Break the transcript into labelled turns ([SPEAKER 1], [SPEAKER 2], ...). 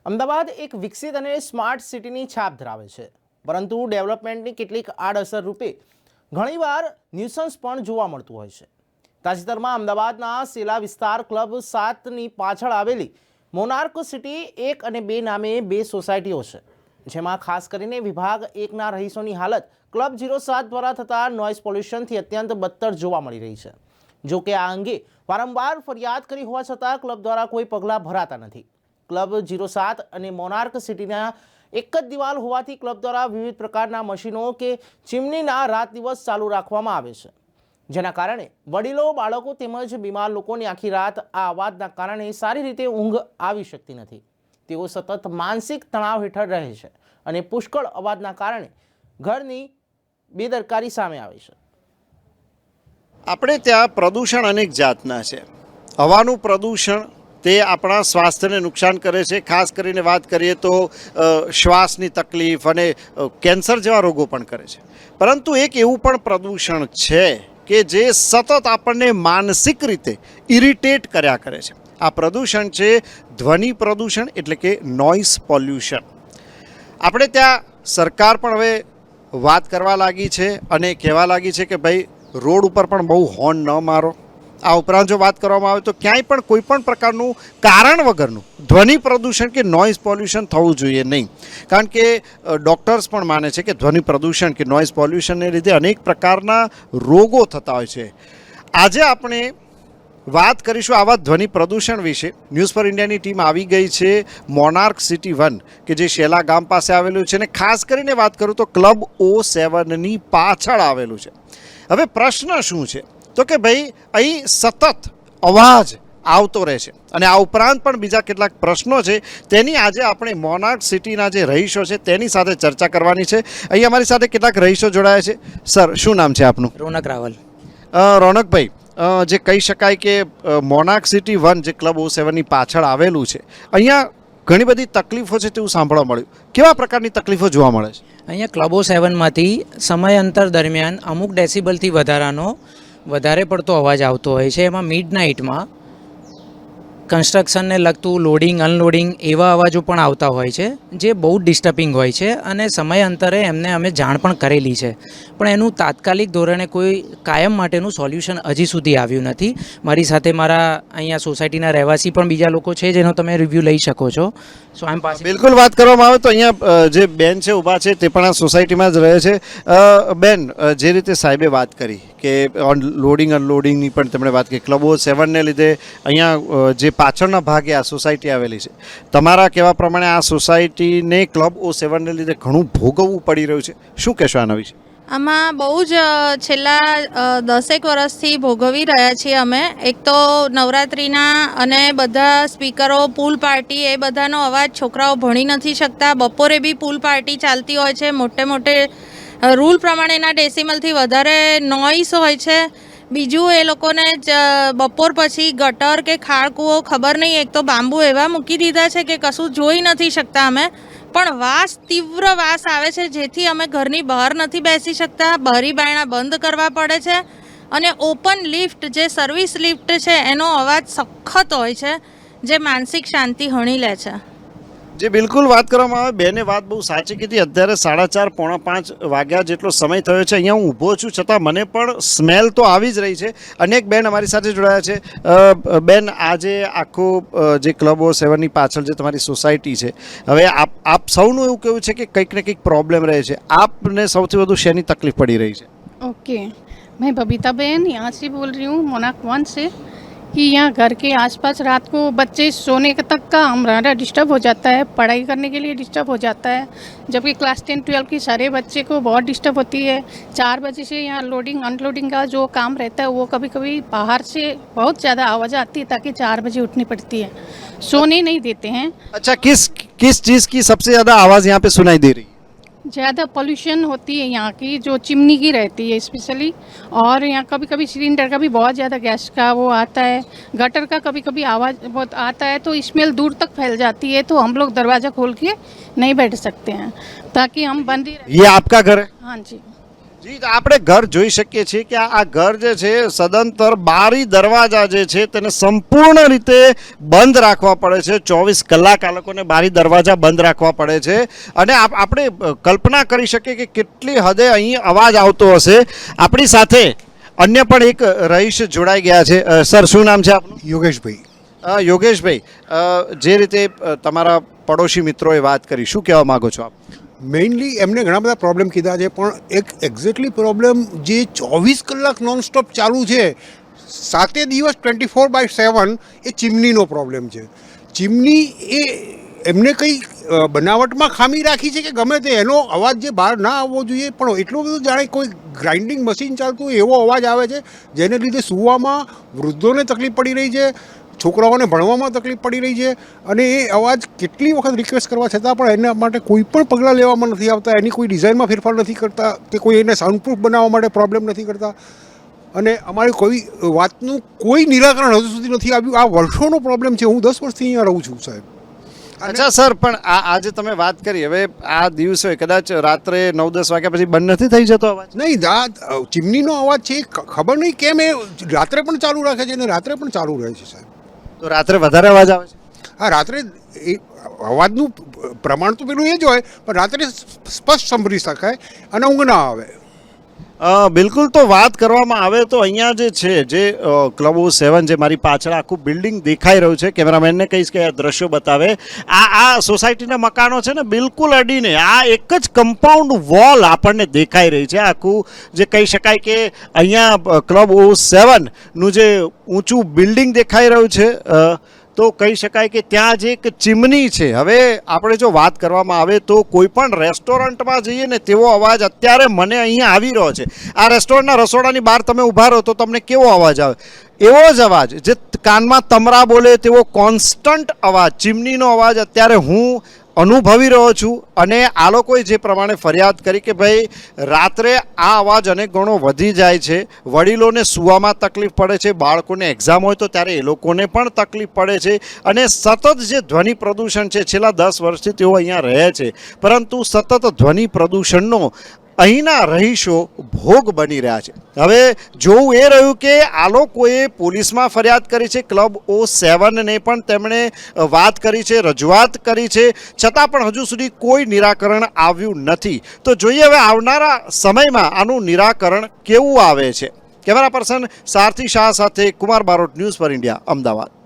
[SPEAKER 1] અમદાવાદ એક વિકસિત અને સ્માર્ટ સિટીની છાપ ધરાવે છે, પરંતુ ડેવલપમેન્ટની કેટલીક આડઅસર રૂપે ઘણીવાર ન્યુસન્સ પણ જોવા મળતું હોય છે। તાજેતરમાં અમદાવાદના સેલા વિસ્તાર ક્લબ 7ની પાછળ આવેલી મોનાર્ક સિટી 1 અને 2 નામે બે સોસાયટીઓ છે, જેમાં ખાસ કરીને વિભાગ 1ના રહીશોની હાલત ક્લબ 07 દ્વારા થતા નોઇઝ પોલ્યુશનથી અત્યંત બદતર જોવા મળી રહી છે। જો કે આ અંગે વારંવાર ફરિયાદ કરી હોવા છતાં ક્લબ દ્વારા કોઈ પગલાં ભરાતા નથી। ક્લબ 07 અને મોનાર્ક સિટીના એક જ દિવાલ હોવાથી ક્લબ દ્વારા વિવિધ પ્રકારના મશીનો કે ચીમનીના રાત દિવસ ચાલુ રાખવામાં આવે છે, જેના કારણે વડીલો, બાળકો તેમજ બીમાર લોકોની આખી રાત આ અવાજના કારણે સારી રીતે ઊંઘ આવી શકતી નથી। તેઓ સતત માનસિક તણાવ હેઠળ રહે છે અને પુષ્કળ અવાજના કારણે ઘરની બેદરકારી સામે આવે છે।
[SPEAKER 2] આપણે ત્યાં પ્રદૂષણ અનેક જાતના છે। હવાનું પ્રદૂષણ તે આપણા સ્વાસ્થ્યને નુકસાન કરે છે। ખાસ કરીને વાત કરીએ તો શ્વાસની તકલીફ અને કેન્સર જેવા રોગો પણ કરે છે। પરંતુ એક એવું પણ પ્રદૂષણ છે કે જે સતત આપણને માનસિક રીતે ઇરિટેટ કર્યા કરે છે। આ પ્રદૂષણ છે ધ્વનિ પ્રદૂષણ, એટલે કે નોઇઝ પોલ્યુશન। આપણે ત્યાં સરકાર પણ હવે વાત કરવા લાગી છે અને કહેવા લાગી છે કે ભાઈ રોડ ઉપર પણ બહુ હોર્ન ન મારો। આ ઉપરાંત જો વાત કરવામાં આવે તો ક્યાંય પણ કોઈ પણ પ્રકારનું કારણ વગરનું ધ્વનિ પ્રદૂષણ કે નોઇઝ પોલ્યુશન થવું જોઈએ નહીં, કારણ કે ડૉક્ટર્સ પણ માને છે કે ધ્વનિ પ્રદૂષણ કે નોઇઝ પોલ્યુશનને લીધે અનેક પ્રકારના રોગો થતા હોય છે। આજે આપણે વાત કરીશું આવા ધ્વનિ પ્રદૂષણ વિશે। ન્યૂઝ ફોર ઇન્ડિયાની ટીમ આવી ગઈ છે મોનાર્ક સિટી 1 કે જે શેલા ગામ પાસે આવેલું છે, અને ખાસ કરીને વાત કરું તો ક્લબ 07ની પાછળ આવેલું છે। હવે પ્રશ્ન શું છે તો કે ભાઈ અહીં સતત અવાજ આવતો રહે છે, અને આ ઉપરાંત પણ બીજા કેટલાક પ્રશ્નો છે, તેની આજે આપણે મોનાર્ક સિટીના જે રહીશો છે તેની સાથે ચર્ચા કરવાની છે। અહીં અમારી સાથે કેટલાક રહીશો જોડાયા છે। સર, શું નામ છે આપનું?
[SPEAKER 3] રોનક રાવલ।
[SPEAKER 2] રોનકભાઈ, જે કહી શકાય કે મોનાર્ક સિટી 1 જે ક્લબ 07ની પાછળ આવેલું છે, અહીંયા ઘણી બધી તકલીફો છે તેવું સાંભળવા મળ્યું। કેવા પ્રકારની તકલીફો જોવા મળે છે?
[SPEAKER 3] અહીંયા ક્લબો 7માંથી સમયાંતર દરમિયાન અમુક ડેસિબલથી વધારે પડતો અવાજ આવતો હોય છે। એમાં મિડ નાઇટમાં કન્સ્ટ્રક્શનને લગતું લોડિંગ, અનલોડિંગ એવા અવાજો પણ આવતા હોય છે, જે બહુ ડિસ્ટર્બિંગ હોય છે, અને સમયાંતરે એમને અમે જાણ પણ કરેલી છે, પણ એનું તાત્કાલિક ધોરણે કોઈ કાયમ માટેનું સોલ્યુશન હજી સુધી આવ્યું નથી। મારી સાથે મારા અહીંયા સોસાયટીના રહેવાસી પણ બીજા લોકો છે, જેનો તમે રિવ્યૂ લઈ શકો છો। સો આમ પાસે
[SPEAKER 2] બિલકુલ વાત કરવામાં આવે તો અહીંયા જે બેન છે ઊભા છે તે પણ આ સોસાયટીમાં જ રહે છે। બેન, જે રીતે સાહેબે વાત કરી કે લોડિંગ અનલોડિંગની પણ તેમણે વાત કરી, ક્લબો 7ને લીધે અહીંયા જે પાછળના ભાગે આ સોસાયટી આવેલી છે, તમારા કહેવા પ્રમાણે આ સોસાયટીને ક્લબ 07ને લીધે ઘણું ભોગવવું પડી રહ્યું છે, શું કહેશો આના વિશે?
[SPEAKER 4] આમાં બહુ જ છેલ્લા 10 વર્ષથી ભોગવી રહ્યા છીએ અમે। એક તો નવરાત્રિના અને બધા સ્પીકરો, પૂલ પાર્ટી, એ બધાનો અવાજ છોકરાઓ ભણી નથી શકતા। બપોરે બી પૂલ પાર્ટી ચાલતી હોય છે, મોટે રૂલ પ્રમાણેના ડેસિમલથી વધારે નોઇસ હોય છે। બીજું, એ લોકોને બપોર પછી ગટર કે ખાળકૂવો ખબર નહીં, એક તો બાંબુ એવા મૂકી દીધા છે કે કશું જોઈ નથી શકતા અમે, પણ વાસ, તીવ્ર વાસ આવે છે, જેથી અમે ઘરની બહાર નથી બેસી શકતા। બારી બારણા બંધ કરવા પડે છે, અને ઓપન લિફ્ટ, જે સર્વિસ લિફ્ટ છે, એનો અવાજ સખત હોય છે, જે માનસિક શાંતિ હણી લે છે।
[SPEAKER 2] જે બિલકુલ વાત કરવામાં આવે, બેને વાત બહુ સાચી કીધી। અત્યારે 4:30 પોણા 5 વાગ્યા જેટલો સમય થયો છે, અહીંયા હું ઊભો છું, છતાં મને પણ સ્મેલ તો આવી જ રહી છે। અનેક બેન અમારી સાથે જોડાયા છે। બેન, આજે આખું જે ક્લબો 7ની પાછળ જે તમારી સોસાયટી છે, હવે આપ સૌનું એવું કહેવું છે કે કંઈક ને કંઈક પ્રોબ્લેમ રહે છે। આપને સૌથી વધુ શેની તકલીફ પડી રહી છે?
[SPEAKER 5] ओके, मैं बबीता बहन यहाँ से बोल रही हूँ, मोनार्क 1 से, कि यहाँ घर के आसपास रात को बच्चे सोने तक का हमारा डिस्टर्ब हो जाता है, पढ़ाई करने के लिए डिस्टर्ब हो जाता है, जबकि क्लास 10-12 की सारे बच्चे को बहुत डिस्टर्ब होती है। 4 बजे से यहाँ लोडिंग अनलोडिंग का जो काम रहता है, वो कभी कभी बाहर से बहुत ज़्यादा आवाज़ आती है, ताकि 4 बजे उठनी पड़ती है, सोने नहीं देते हैं।
[SPEAKER 2] अच्छा, किस चीज़ की सबसे ज़्यादा आवाज़ यहाँ पे सुनाई दे रही है?
[SPEAKER 5] ज़्यादा पोल्यूशन होती है यहाँ की, जो चिमनी की रहती है स्पेशली, और यहाँ कभी कभी सिलेंडर का भी बहुत ज़्यादा गैस का वो आता है। गटर का कभी कभी आवाज़ बहुत आता है, तो स्मेल दूर तक फैल जाती है, तो हम लोग दरवाज़ा खोल के नहीं बैठ सकते हैं, ताकि हम बंद ही
[SPEAKER 2] ये आपका घर है?
[SPEAKER 5] हाँ जी।
[SPEAKER 2] જી આપણે ઘર જોઈ શકીએ છીએ કે આ ઘર જે છે સદંતર બારી દરવાજા જે છે તેને સંપૂર્ણ રીતે બંધ રાખવા પડે છે. 24 કલાક આ લોકોને બારી દરવાજા બંધ રાખવા પડે છે અને આપણે કલ્પના કરી શકીએ કે કેટલી હદે અહીં અવાજ આવતો હશે. આપણી સાથે અન્ય પણ એક રહીશ જોડાઈ ગયા છે. સર, શું નામ છે આપનું?
[SPEAKER 6] યોગેશભાઈ.
[SPEAKER 2] યોગેશભાઈ, જે રીતે તમારા પડોશી મિત્રોએ વાત કરી, શું કહેવા માગો છો આપ?
[SPEAKER 6] મેઇનલી એમને ઘણા બધા પ્રોબ્લેમ કીધા છે, પણ એક એક્ઝેક્ટલી પ્રોબ્લેમ જે 24 કલાક નોનસ્ટોપ ચાલુ છે, 7 દિવસ 24/7, એ ચીમનીનો પ્રોબ્લેમ છે. ચીમની એ એમને કંઈ બનાવટમાં ખામી રાખી છે કે ગમે તે, એનો અવાજ જે બહાર ના આવવો જોઈએ, પણ એટલો બધો જાણે કોઈ ગ્રાઇન્ડિંગ મશીન ચાલતું હોય એવો અવાજ આવે છે, જેને લીધે સૂવામાં વૃદ્ધોને તકલીફ પડી રહી છે, છોકરાઓને ભણવામાં તકલીફ પડી રહી છે. અને એ અવાજ કેટલી વખત રિક્વેસ્ટ કરવા છતાં પણ એના માટે કોઈ પણ પગલાં લેવામાં નથી આવતા, એની કોઈ ડિઝાઇનમાં ફેરફાર નથી કરતા કે કોઈ એને સાઉન્ડપ્રૂફ બનાવવા માટે પ્રોબ્લેમ નથી કરતા. અને અમારી કોઈ વાતનું કોઈ નિરાકરણ હજુ સુધી નથી આવ્યું. આ વર્ષોનો પ્રોબ્લેમ છે. હું 10 વર્ષથી અહીંયા રહું છું સાહેબ.
[SPEAKER 2] અચ્છા સર, પણ આજે તમે વાત કરી, હવે આ દિવસે કદાચ રાત્રે 9-10 વાગ્યા પછી બંધ નથી થઈ જતો અવાજ?
[SPEAKER 6] નહીં, ચીમનીનો અવાજ છે, ખબર નહીં કેમ એ રાત્રે પણ ચાલુ રાખે છે અને રાત્રે પણ ચાલુ રહે છે સાહેબ.
[SPEAKER 2] તો રાત્રે વધારે અવાજ આવે છે?
[SPEAKER 6] હા, રાત્રે એ અવાજનું પ્રમાણ તો પેલું એ જ હોય, પણ રાત્રે સ્પષ્ટ સાંભળી શકાય અને ઊંઘ ના આવે.
[SPEAKER 2] બિલકુલ. તો વાત કરવામાં આવે તો અહીંયા જે છે, જે ક્લબ 7 જે મારી પાછળ આખું બિલ્ડિંગ દેખાઈ રહ્યું છે, કેમેરામેનને કહીશ કે આ દ્રશ્યો બતાવે. આ સોસાયટીના મકાનો છે ને, બિલકુલ અડીને આ એક જ કમ્પાઉન્ડ વોલ આપણને દેખાઈ રહી છે. આખું જે કહી શકાય કે અહીંયા ક્લબ 7નું જે ઊંચું બિલ્ડિંગ દેખાઈ રહ્યું છે, તો કહી શકાય કે ત્યાં જે એક ચીમની છે. હવે આપણે જો વાત કરવામાં આવે તો કોઈ પણ રેસ્ટોરન્ટમાં જઈએ ને તેવો અવાજ અત્યારે મને અહીંયા આવી રહ્યો છે. આ રેસ્ટોરન્ટના રસોડાની બહાર તમે ઊભા રહો તો તમને કેવો અવાજ આવે? એવો જ અવાજ, જે કાનમાં તમરા બોલે તેવો કોન્સ્ટન્ટ અવાજ, ચીમનીનો અવાજ અત્યારે હું અનુભવી રહ્યો છું. અને આ લોકોએ જે પ્રમાણે ફરિયાદ કરી કે ભાઈ રાત્રે આ અવાજ અનેક ગણો વધી જાય છે, વડીલોને સૂવામાં તકલીફ પડે છે, બાળકોને એક્ઝામ હોય તો ત્યારે એ લોકોને પણ તકલીફ પડે છે. અને સતત જે ધ્વનિ પ્રદૂષણ છે, છેલ્લા 10 વર્ષથી તેઓ અહીંયા રહે છે, પરંતુ સતત ધ્વનિ પ્રદૂષણનો અહીંના રહીશો ભોગ બની રહ્યા છે. હવે જોવું એ રહ્યું કે આ લોકોએ પોલીસમાં ફરિયાદ કરી છે, ક્લબ 7ને પણ તેમણે વાત કરી છે, રજૂઆત કરી છે, છતાં પણ હજુ સુધી કોઈ નિરાકરણ આવ્યું નથી. તો જોઈએ હવે આવનારા સમયમાં આનું નિરાકરણ કેવું આવે છે. કેમેરા પર્સન સારથી શાહ સાથે Kumar Barot, news for India, Ahmedabad.